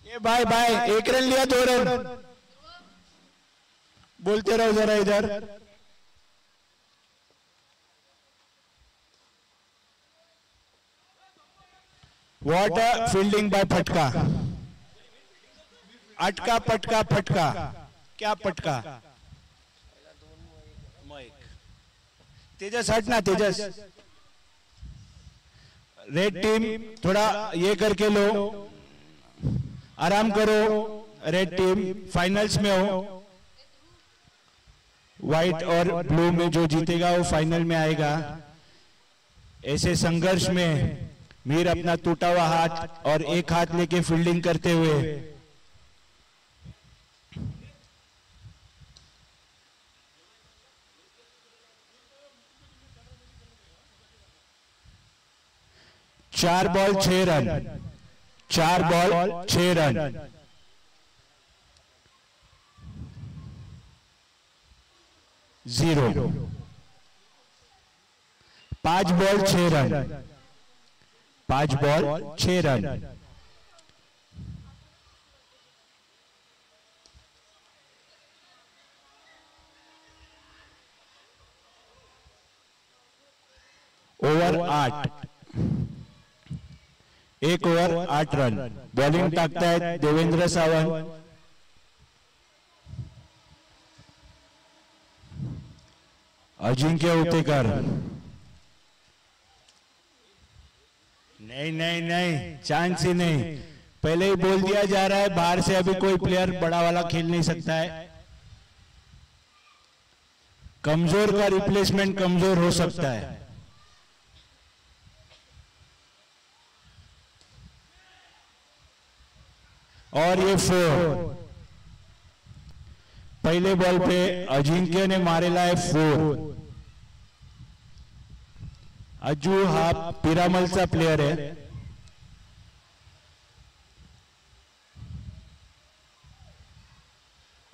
ये भाई भाई, एक रन लिया, 2 रन। बोलते रहो जरा इधर। व्हाट फील्डिंग बाय फटका। अटका पटका फटका, क्या पटका। तेजस हट ना, तेजस। रेड टीम थोड़ा ये करके लो, आराम करो। रेड टीम फाइनल्स में हो। व्हाइट और ब्लू में जो जीतेगा वो फाइनल में आएगा। ऐसे संघर्ष में मीर अपना टूटा हुआ हाथ और एक हाथ लेके फील्डिंग करते हुए 4 ball 6 run, 4 ball 6 run. Zero. 5 ball 6 run, 5 ball 6 run. Over 8, 1 over 8 run. Bowling टाकतायत देवेंद्र सावंत। अजिंक्य उतेकर। नहीं नहीं नहीं, चांस ही नहीं। पहले ही बोल दिया जा रहा है बाहर से अभी कोई प्लेयर बड़ा वाला खेल नहीं सकता है। कमजोर का रिप्लेसमेंट कमजोर हो सकता है। और ये 4। पहले बॉल पे अजिंक्य ने मारेला है 4। अजू हा पिरामलचा प्लेयर आहे।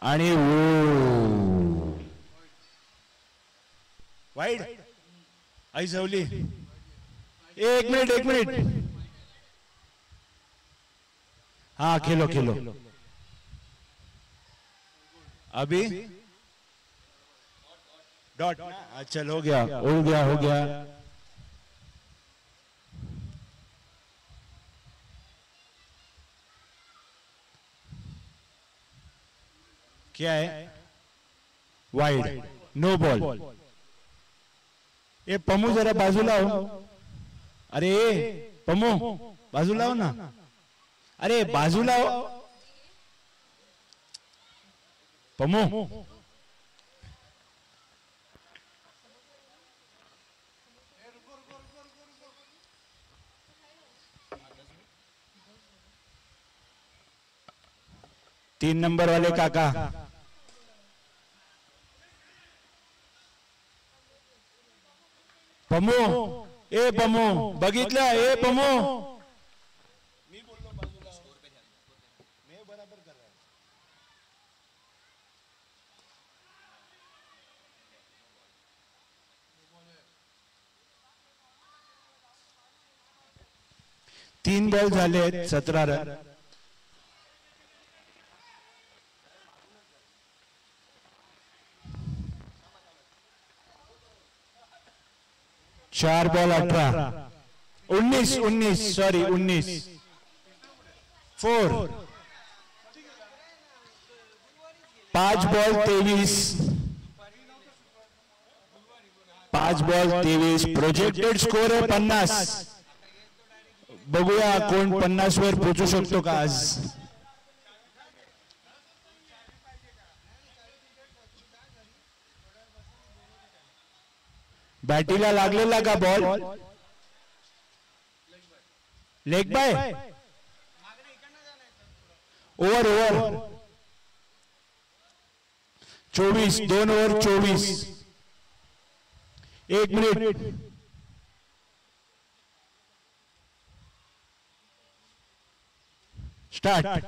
आणि वाईड आई जवली। एक मिनिट, एक मिनिट। हाँ खेलो खेलो। अभी डॉट। चल हो गया, हो गया, हो गया। क्या है? Wide, no ball. ये पमू जरा बाजूला हो। अरे पमू बाजूला हो ना। अरे बाजूला हो पमू। तीन नंबर वाले काका। पमू, ए पमू बघितलं? ए पमू, मी बोललो बाजूला। मैं बराबर कर रहा हूं। तीन बॉल झाले, 17 रन। चार ball 18, 19, 19 sorry 19। 4। 5 ball 23, 5 ball 23। Projected score आहे 50। बघूया कोण 50 वर पोहोचू शकतो का आज। बॅटीला लागलेला का ball? Leg bye. Over over 24, 2 over 24। 1 minute. Start.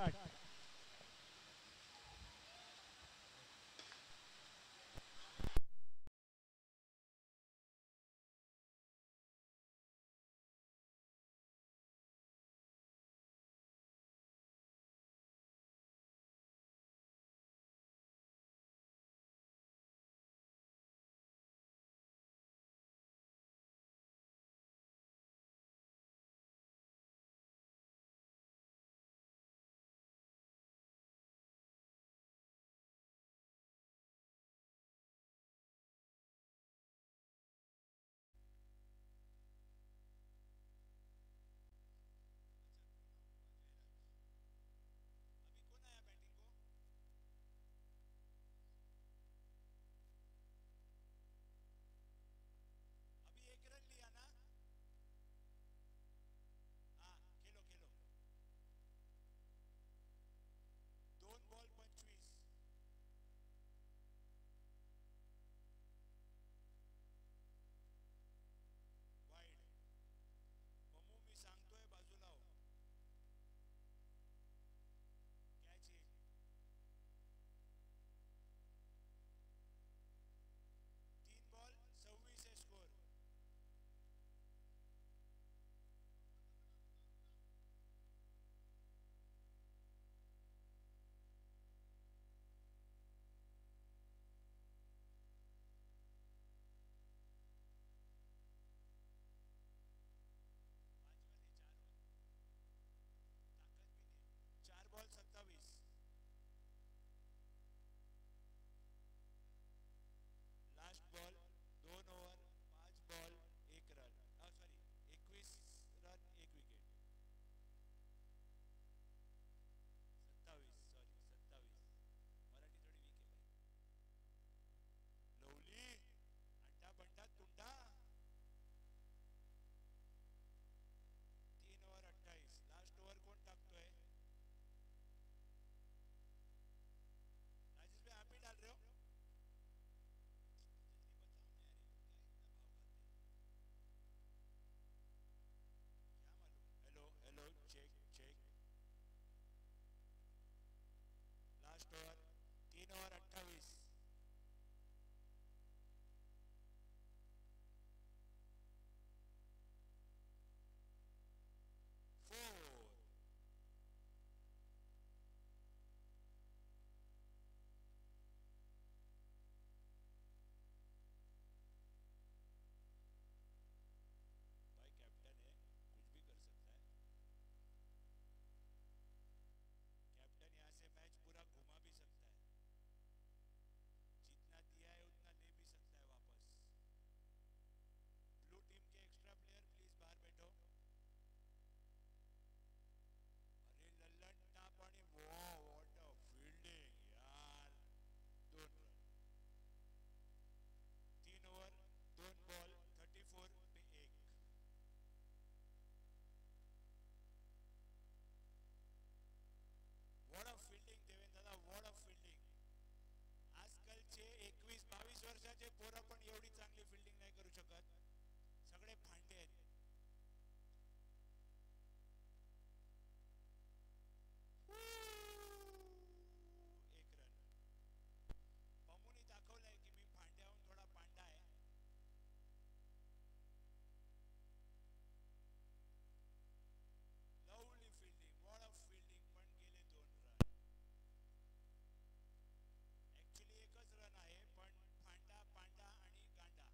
पोरं पण एवढी चांगली फिल्डिंग नाही करू शकत, सगळे भांडे आहेत. एक रन. पमूनी दाखवलंय की मी भांड्याहून थोडा पांडा आहे. Lovely fielding, wall of fielding, पण गेले 2 रन. ऍक्च्युली एकच रन आहे, पण भांडा, पांडा आणि गांडा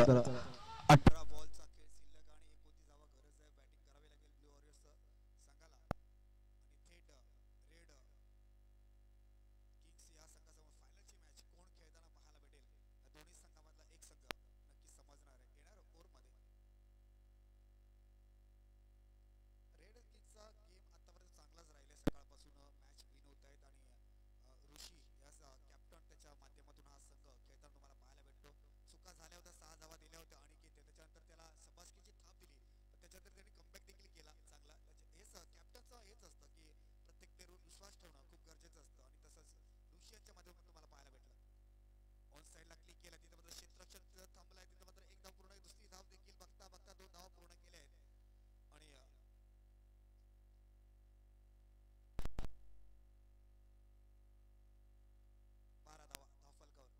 18 बॉलचा खेळ शिल्लक आणि 29 धावा गरज आहे. बॅटिंग करावी लागेल ब्लू वॉरियर्स संघाला आणि थेट रेड किंग्स या संघासमोर फायनलची मॅच कोण खेळताना पाहायला भेटेल. या दोन्ही संघामधला एक संघ नक्की समजणार आहे येणार ओव्हरमध्ये. रेड किंग्सचा गेम आतापर्यंत चांगलाच राहिला. सकाळपासून मॅच विन होत आहेत आणि ऋषी या कॅप्टन त्याच्या माध्यमातून हा संघ खेळताना तुम्हाला पाहायला भेटतो. चुका झाल्या होत्या, 6 धावा दिल्या होत्या आणि त्याच्यानंतर त्याला शबासकीची थाप दिली, पण त्याच्यानंतर त्यांनी कमबॅक देखील केला चांगला. हेच कॅप्टनचं हेच असतं की प्रत्येक पेरून विश्वास ठेवणं खूप गरजेचं असतं आणि तसंच ऋषी यांच्या माध्यमातून तुम्हाला पाहायला भेटलं. ऑन साईडला क्लिक केला, तिथे मात्र क्षेत्ररक्षण थांबलाय, तिथे मात्र एक धाव पूर्ण, दुसरी धाव देखील बघता बघता 2 धावा पूर्ण केल्या आहेत आणि 12 धावा धावफलकावर.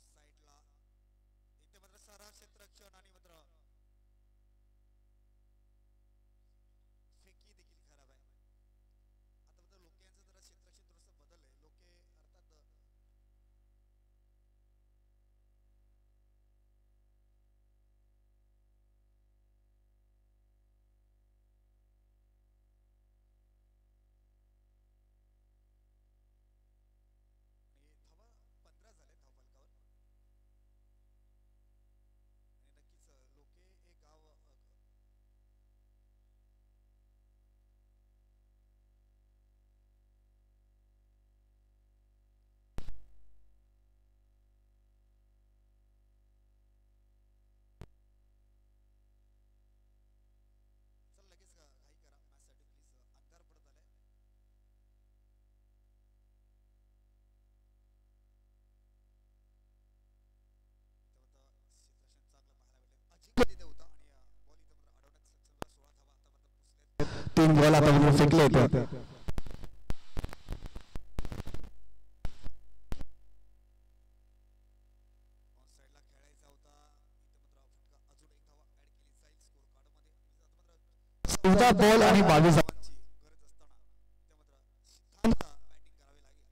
ऑन साईडला इथे मात्र सारा क्षेत्ररक्षण आणि मात्र फेकी देखील खराब आहे. आता मात्र लोके यांचं जरा क्षेत्ररक्षण थोडंसं बदललंय. लोके अर्थात धावा 15 झाले धावफलकावर आणि नक्कीच लोके हे गाव चल लगेच घाई करा मॅचसाठी प्लीज. अंधार पडत आलाय. तेव्हा क्षेत्ररक्षण चांगलं पाहायला भेटेल. अजिंक्य तिथे होता आणि बॉल इथे मात्र अडवण्यात सक्षम झाला. 16 धावा आतापर्यंत पोहोचलेत. 3 बॉल आता फेकले होते. ऑन साईडला खेळायचा होता, इथे मात्र फटका अजून एक धावा ऍड केली जाईल स्कोर कार्ड मध्ये. आता मात्र 14 बॉल आणि 22 धावांची गरज असताना इथे मात्र सिद्धांत बॅटिंग करावी लागेल.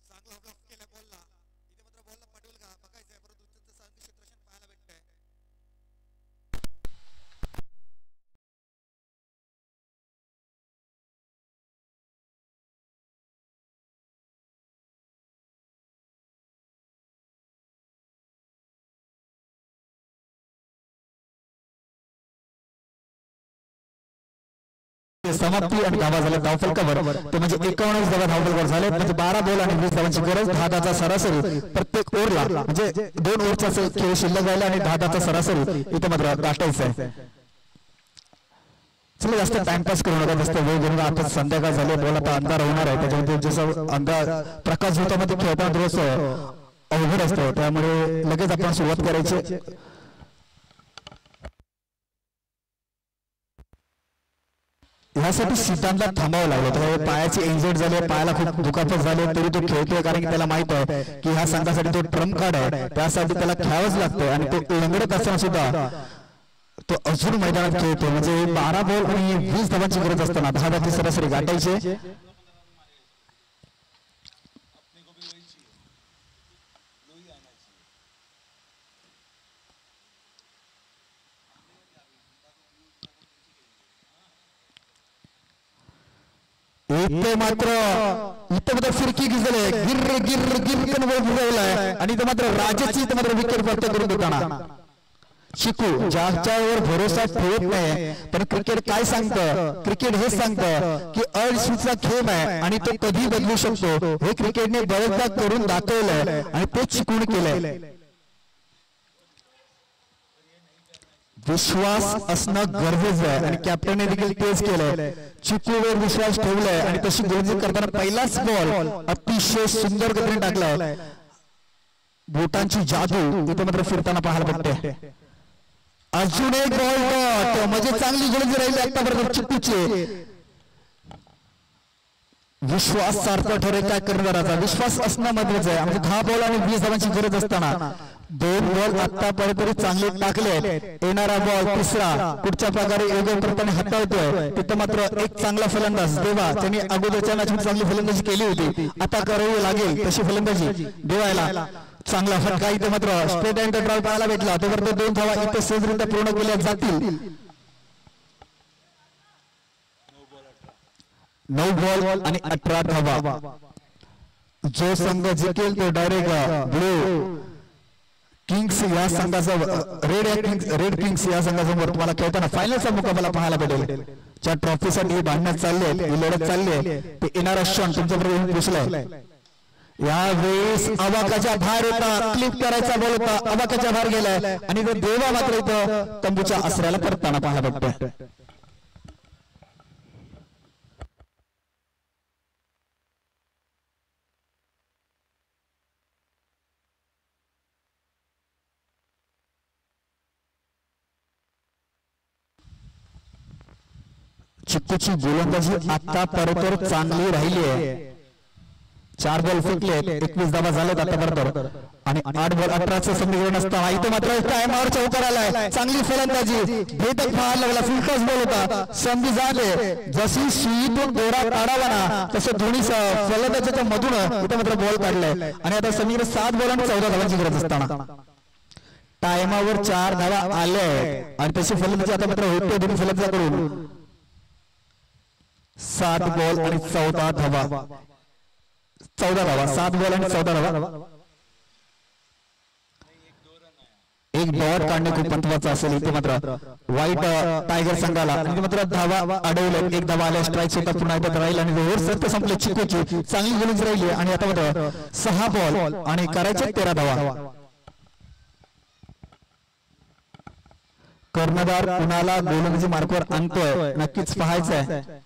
चांगला ब्लॉक केला बॉलला, इथे मात्र बॉलला पाठवेल का बघायचंय, परंतु त्यांचं चांगलं क्षेत्ररक्षण पाहायला भेटतंय. समाप्ती आणि धावा झाल्या धावफलकावर. ते म्हणजे 51 धावा धावफलकावर झाले. म्हणजे 12 बॉल आणि 20 धावांची गरज. 10 धावाचा सरासरी प्रत्येक ओव्हरला, म्हणजे 2 ओव्हरचा खेळ शिल्लक राहिला आणि 10 धावाचा सरासरी इथे मात्र गाठायचं आहे. चला जास्त टाइमपास करू नका, जास्त वेळ घेऊन. आता संध्याकाळ झाली, बॉल आता अंधार होणार आहे. त्याच्यामध्ये जसं अंधार प्रकाश होतामध्ये खेळताना थोडंसं अवघड असतं, त्यामुळे लगेच आपण सुरुवात करायची. ह्यासाठी सिद्धांतला थांबावं लागलं. तर पायाची इंजर्ड झाले, पायाला खूप दुखापत झाले, तरी तो खेळतोय, कारण की त्याला माहित आहे की ह्या संघासाठी तो ट्रम्प कार्ड आहे. त्यासाठी त्याला खेळावंच लागतं आणि तो लंगडत असताना सुद्धा तो अजून मैदानात खेळतो. म्हणजे 12 बॉल आणि 20 धावांची गरज असताना 10 धावांची सरासरी गाठायची. इथे मात्र फिरकी गिजले, गिर गिर गिर बुजवलाय आणि इथे मात्र राजाची इथे मात्र विकेट प्राप्त करून देताना शिकू ज्याच्यावर भरोसा ठेवत नाही. पण क्रिकेट काय सांगतं, क्रिकेट हे सांगतं की अयशस्वीचा खेळ आहे आणि तो कधी बदलू शकतो. हे क्रिकेटने बरेचदा करून दाखवलंय आणि तेच शिकून केलंय. विश्वास असणं गरजेचं आहे आणि कॅप्टनने देखील तेच केलंय. चिकूवर विश्वास ठेवलाय आणि तशी गोलंदाजी करताना पहिलाच बॉल अतिशय सुंदर गतीने टाकलाय. बोटांची जादू इथे मात्र फिरताना पाहायला भेटते. अजून एक बॉल, म्हणजे चांगली गोलंदाजी राहिली आतापर्यंत चिकूची. विश्वास सारखा ठरेल काय करणाराचा विश्वास असणं महत्वाचं आहे. म्हणजे 10 बॉल आणि 20 धावांची गरज असताना 2 बॉल आतापर्यंत चांगले टाकले. येणारा बॉल तिसरा कुठच्या प्रकारे योग्य प्रकारे हाताळतोय. तिथं मात्र एक चांगला फलंदाज देवा, त्यांनी अगोदरच्या मॅचमध्ये चांगली फलंदाजी केली होती, आता करावी लागेल तशी फलंदाजी देवायला. चांगला फटका इथे मात्र स्ट्रेट अँड ड्राइव्ह पाहायला भेटला. तोपर्यंत 2 धावा इथे सहजरित्या पूर्ण केल्या जातील. 9 बॉल आणि 18 धावा. जो संघ जिंकेल तो डायरेक्ट ब्लू किंग्स या संघाचा रेड किंग्स या संघासमोर तुम्हाला खेळताना फायनलचा मुकाबला पाहायला भेटेल. ज्या ट्रॉफीसाठी भांडण्यात चालले ही लढत चालली ते येणारा क्षण तुमच्याबरोबर येऊन पोहोचलाय. यावेळेस अवाकाच्या बाहेर होता, क्लिप करायचा बॉल होता, अवाकाच्या बाहेर गेलाय आणि तो देवा मात्र इथं तंबूच्या आसऱ्याला परतताना पाहायला भेटतोय. चिक्कूची गोलंदाजी आता परतर चांगली राहिली आहे. 4 बॉल फेकले, 21 धावा झालेत आतापर्यंत आणि 8 बॉल 18चं समीकरण असताना इथे मात्र टायमावर चौकार आलाय. चांगली फलंदाजी, भेटक पाहायला लागला, फुलटॉस बॉल होता, संधी झाले. जशी सुईतून दोरा काढावा ना तसं दोन्ही फलंदाजाच्या मधून इथे मात्र बॉल काढलाय आणि आता समीकरण 7 बॉल आणि 14 धावांची गरज असताना टायमावर 4 धावा आल्या आणि तशी फलंदाजी आता मात्र होते दोन्ही फलंदाजाकडून. 7 बॉल आणि 14 धावा. 14 धावा, 7 बॉल आणि 14 धावा. एक डॉट काढणे खूप महत्वाचं असेल. इथे मात्र व्हाईट टायगर संघाला मात्र धावा अडवल्या. 1 धावा आल्या, स्ट्राईक सुद्धा पुन्हा एकदा राहील आणि ओव्हर सत्य संपले. चिकूची चांगली गोलंदाजी राहिली आणि आता मात्र 6 बॉल आणि करायचे 13 धावा. कर्णधार कुणाला गोलंदाजी मार्कवर आणतोय नक्कीच पाहायचं आहे.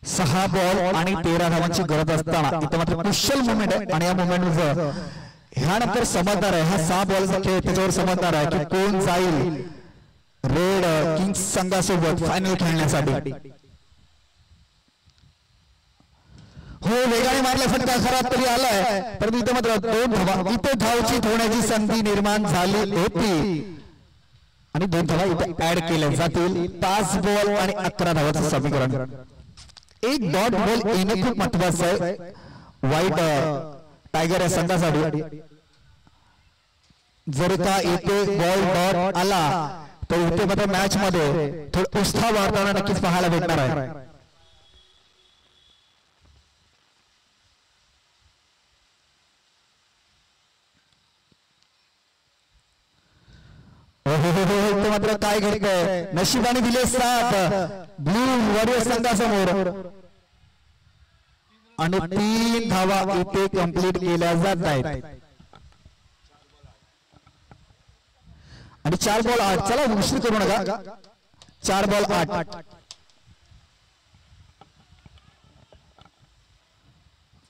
6 बॉल आणि 13 धावांची गरज असताना इथं मात्र कुशल मुवमेंट आहे आणि या मुवमेंट ह्यानंतर समजणार आहे. हा 6 बॉलचा खेळ त्याच्यावर समजणार आहे की कोण जाईल रेड किंग्स संघासोबत फायनल खेळण्यासाठी. हो, वेगाने मारला फटका खराब तरी आलाय, परंतु इथे मात्र 2 धावा इथे धावची होण्याची संधी निर्माण झाली होती आणि 2 धावा इथे ऍड केल्या जातील. 5 बॉल आणि 11 धावाचं समीकरण. एक डॉट बॉल येणं खूप महत्वाचं आहे व्हाईट टायगर या संघासाठी. जर का इथे बॉल डॉट आला तर इथे मात्र मॅच मध्ये थोडं उत्साह वाढताना नक्कीच पाहायला भेटणार आहे. इथे मात्र काय घडतंय, नशिबाने दिले 7 ब्लू वॉरियर संघासमोर आणि 3 धावा इथे कंप्लीट केल्या जात आहेत आणि 4 बॉल 8. चला उशीर करू नका. 4 बॉल 8.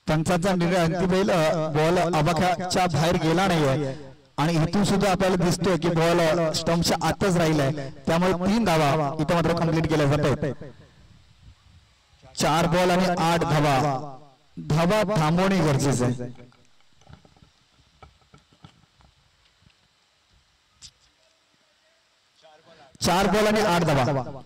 पंचांचा निर्णय अंतिम बॉल अबाख्याच्या बाहेर गेला नाहीये आणि इथून सुद्धा आपल्याला दिसतोय की बॉल स्टंपच्या आतच राहिलाय, त्यामुळे 3 धावा इथे मात्र कंप्लीट केल्या जात आहेत. 4 बॉल आणि 8 धावा. धावा थांबवणे गरजेचं आहे. चार बॉल आणि 8 धावा.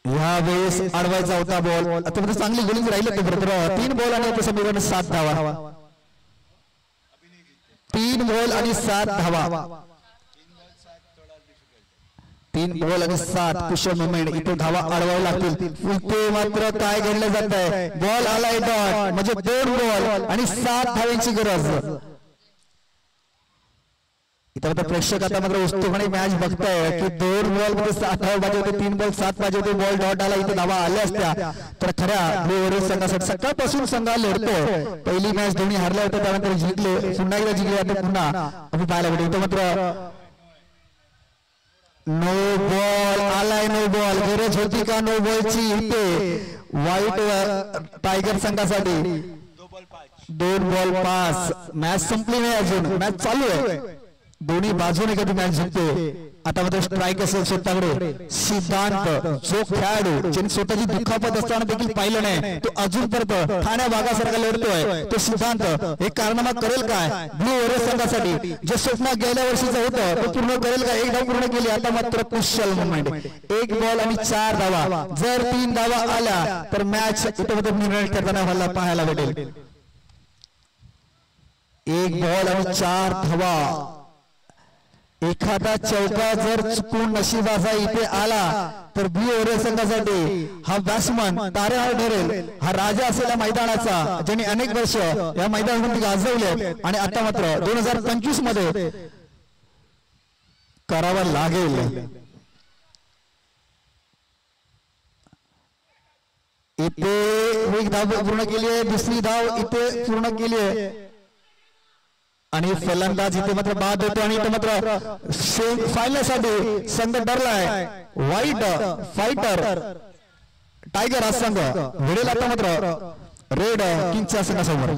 यावेळेस अडवायचा होता बॉल. आता चांगली गोलिंग राहिली ते बरोबर. 3 बॉल आणि समीकरण 7 धावा. 3 बॉल आणि 7 धावा. 3 बॉल आणि 7 कुशल मुवमेंट. इथे धावा अडवावे लागतील. इथे मात्र काय घडलं जात आहे, बॉल आलाय डॉट म्हणजे 2 बॉल आणि 7 धावांची गरज. इथं आता प्रेक्षक आता मात्र उत्सुकपणे मॅच बघताय की 2 बॉल मध्ये 7 धावा पाहिजे होते, 3 बॉल 7 पाहिजे होते. बॉल डॉट आला, इथे धावा आल्या असत्या तर खऱ्या ब्लू वॉरियर संघासाठी सकाळपासून संघ लढतोय. पहिली मॅच दोन्ही हारल्या होत्या, त्यानंतर जिंकले, पुन्हा एकदा जिंकले, आता पुन्हा आपण पाहायला भेटू. इथं मात्र नो बॉल आलाय. नो बॉल गरज होती का नो बॉलची इथे व्हाईट टायगर संघासाठी. 2 बॉल 5. मॅच संपली नाही अजून, मॅच चालू आहे. दोन्ही बाजूने कधी मॅच जिंकते. आता मात्र स्ट्राईक असेल स्वतःकडे सिद्धांत, जो खेळाडू ज्याने स्वतःची दुखापत असताना देखील पाहिलं नाही तो अजूनपर्यंत ठाण्या भागासारखा लढतोय तो सिद्धांत हे कारनामा करेल काय ब्लू वॉरियर्स संघासाठी जे स्वप्न गेल्या वर्षीचं होतं ते पूर्ण करेल का? एक धाव पूर्ण केली. आता मात्र कुशल मुवमेंट, 1 बॉल आणि 4 धावा. जर 3 धावा आल्या तर मॅच इथे मात्र निर्णय ठरताना व्हायला पाहायला भेटेल. 1 बॉल आणि 4 धावा. एखादा चौका जर चुकून नशिबाचा इथे आला तर ब्लू वॉरियर्स संघासाठी हा बॅट्समन तारेहार ठरेल. हा राजा असेल या मैदानाचा ज्याने अनेक वर्ष या मैदानामध्ये गाजवले आणि आता मात्र 2025 मध्ये करावा लागेल. इथे एक धाव पूर्ण केली आहे, दुसरी धाव इथे पूर्ण केली आहे आणि फलंदाज इथे मात्र बाद होतो आणि इथे मात्र फायनल साठी संघ डरलाय. व्हाईट फायटर टायगर हा संघ भिडेल आता मात्र रेड किंगच्या संघासमोर.